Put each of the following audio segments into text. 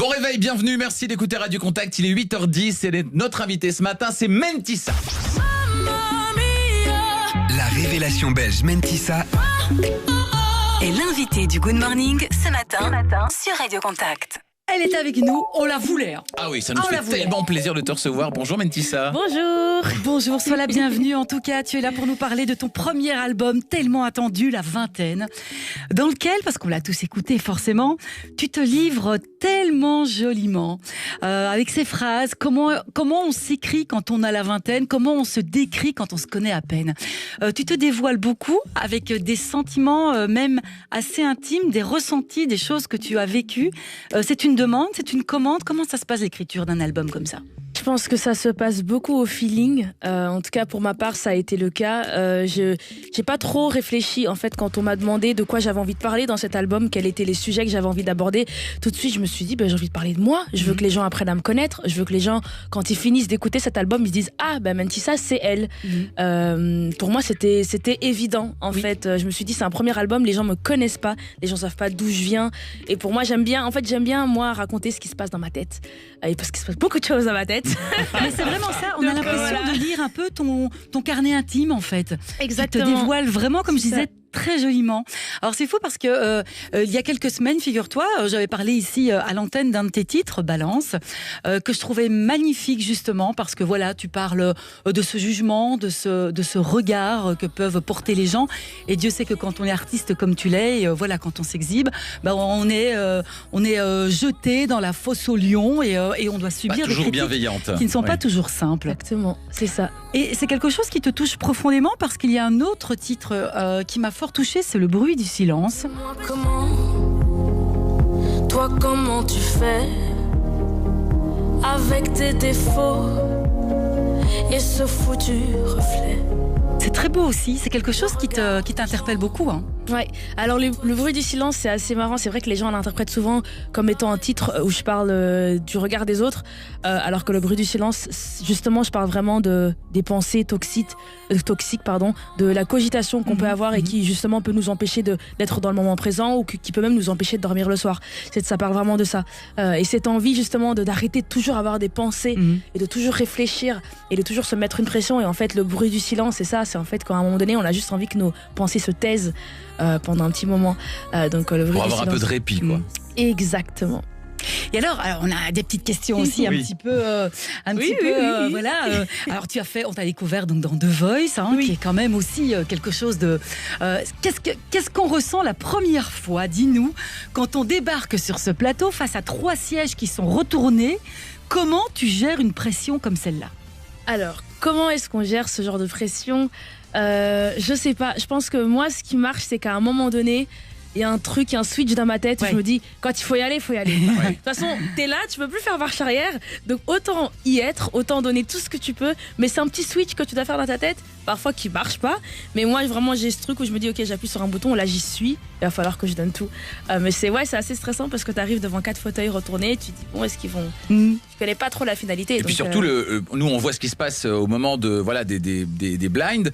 Bon réveil, bienvenue, merci d'écouter Radio Contact, il est 8h10 et notre invité ce matin c'est Mentissa. La révélation belge Mentissa est l'invité du Good Morning ce matin sur Radio Contact. Elle est avec nous, on la voulait. Ah oui, ça nous fait tellement plaisir de te recevoir. Bonjour Mentissa. Bonjour, sois la bienvenue. En tout cas, tu es là pour nous parler de ton premier album tellement attendu, La Vingtaine, dans lequel, parce qu'on l'a tous écouté forcément, tu te livres tellement joliment, avec ces phrases, comment on s'écrit quand on a la vingtaine, comment on se décrit quand on se connaît à peine. Tu te dévoiles beaucoup avec des sentiments même assez intimes, des ressentis, des choses que tu as vécues. C'est une demande, c'est une commande. Comment ça se passe l'écriture d'un album comme ça ? Je pense que ça se passe beaucoup au feeling. En tout cas, pour ma part, ça a été le cas. J'ai pas trop réfléchi en fait quand on m'a demandé de quoi j'avais envie de parler dans cet album, quels étaient les sujets que j'avais envie d'aborder. Tout de suite, je me suis dit, j'ai envie de parler de moi. Je veux que les gens apprennent à me connaître. Je veux que les gens, quand ils finissent d'écouter cet album, ils se disent Mentissa, c'est elle. Pour moi, c'était évident en fait. Je me suis dit, c'est un premier album, les gens me connaissent pas, les gens savent pas d'où je viens. Et pour moi, j'aime bien moi raconter ce qui se passe dans ma tête, parce qu'il se passe beaucoup de choses dans ma tête. Mais c'est vraiment ça, on a l'impression de lire un peu ton carnet intime en fait. Exactement. Tu te dévoiles vraiment, comme je disais, très joliment. Alors c'est fou parce que il y a quelques semaines, figure-toi, j'avais parlé ici à l'antenne d'un de tes titres, Balance, que je trouvais magnifique justement parce que voilà, tu parles de ce jugement, de ce regard que peuvent porter les gens. Et Dieu sait que quand on est artiste comme tu l'es, voilà, quand on s'exhibe, on est jeté dans la fosse aux lions et on doit subir des critiques qui ne sont pas toujours simples. Exactement, c'est ça. Et c'est quelque chose qui te touche profondément parce qu'il y a un autre titre qui m'a fort touchée, c'est Le bruit du silence. Toi, comment tu fais avec tes défauts et ce foutu reflet? C'est très beau aussi, c'est quelque chose qui t'interpelle beaucoup. Hein. Ouais, alors le bruit du silence, c'est assez marrant. C'est vrai que les gens l'interprètent souvent comme étant un titre où je parle du regard des autres, alors que le bruit du silence, justement, je parle vraiment des pensées toxiques, de la cogitation qu'on peut avoir et qui justement peut nous empêcher d'être dans le moment présent ou qui peut même nous empêcher de dormir le soir. Ça parle vraiment de ça. Et cette envie justement d'arrêter de toujours avoir des pensées et de toujours réfléchir et de toujours se mettre une pression. Et en fait, le bruit du silence, c'est ça. C'est en fait qu'à un moment donné, on a juste envie que nos pensées se taisent pendant un petit moment. Donc, le bruit pour du avoir silence. Un peu de répit, quoi. Exactement. Et alors, on a des petites questions aussi, un petit peu. Voilà. Alors, on t'a découvert donc dans The Voice, qui est quand même aussi quelque chose de. Qu'est-ce qu'on ressent la première fois, dis-nous, quand on débarque sur ce plateau face à 3 sièges qui sont retournés? Comment tu gères une pression comme celle-là? Alors, comment est-ce qu'on gère ce genre de pression ? Je sais pas. Je pense que moi, ce qui marche, c'est qu'à un moment donné, il y a un switch dans ma tête où je me dis, quand il faut y aller, il faut y aller. De toute façon, t'es là, tu peux plus faire marche arrière, donc autant y être, autant donner tout ce que tu peux, mais c'est un petit switch que tu dois faire dans ta tête, parfois qui marche pas, mais moi vraiment j'ai ce truc où je me dis, ok, j'appuie sur un bouton, là j'y suis, il va falloir que je donne tout. Mais c'est assez stressant parce que t'arrives devant 4 fauteuils retournés, tu te dis, bon, est-ce qu'ils vont... Tu connais pas trop la finalité. Et puis surtout, nous on voit ce qui se passe au moment des blinds,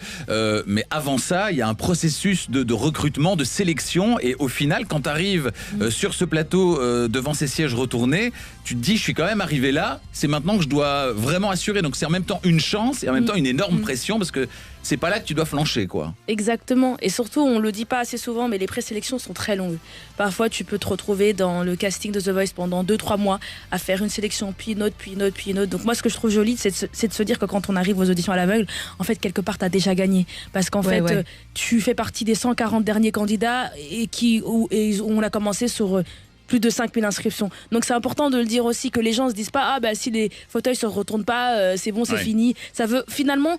mais avant ça, il y a un processus de recrutement, de sélection, et au final, quand tu arrives sur ce plateau devant ces sièges retournés, tu te dis, je suis quand même arrivé là, c'est maintenant que je dois vraiment assurer. Donc c'est en même temps une chance et en même temps une énorme pression parce que c'est pas là que tu dois flancher, quoi. Exactement. Et surtout, on le dit pas assez souvent, mais les présélections sont très longues. Parfois, tu peux te retrouver dans le casting de The Voice pendant 2-3 mois à faire une sélection, puis une autre, puis une autre, puis une autre. Donc moi, ce que je trouve joli, c'est de se dire que quand on arrive aux auditions à l'aveugle, en fait, quelque part, t'as déjà gagné. Parce qu'en fait, tu fais partie des 140 derniers candidats et on a commencé sur... plus de 5000 inscriptions. Donc c'est important de le dire aussi, que les gens se disent pas si les fauteuils se retournent pas, c'est bon, c'est fini. Ça veut finalement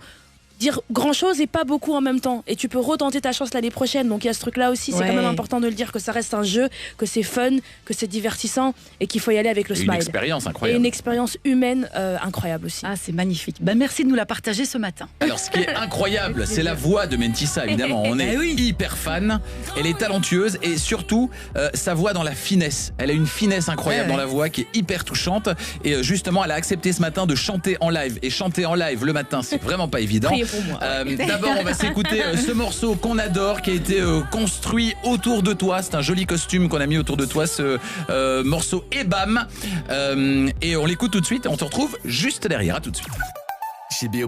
dire grand chose et pas beaucoup en même temps, et tu peux retenter ta chance l'année prochaine. Donc il y a ce truc là aussi, c'est quand même important de le dire, que ça reste un jeu, que c'est fun, que c'est divertissant et qu'il faut y aller avec le smile. Une expérience incroyable. Et une expérience humaine incroyable aussi. Ah, c'est magnifique. Merci de nous la partager ce matin. Alors ce qui est incroyable, c'est la voix de Mentissa, évidemment. On est hyper fan. Elle est talentueuse et surtout sa voix dans la finesse. Elle a une finesse incroyable dans la voix qui est hyper touchante, et justement elle a accepté ce matin de chanter en live, et chanter en live le matin, c'est vraiment pas évident. gagné pour moi. D'abord, on va s'écouter ce morceau qu'on adore, qui a été construit autour de toi. C'est un joli costume qu'on a mis autour de toi, ce morceau Et Bam. Et on l'écoute tout de suite. On te retrouve juste derrière. À tout de suite. Chez B.O.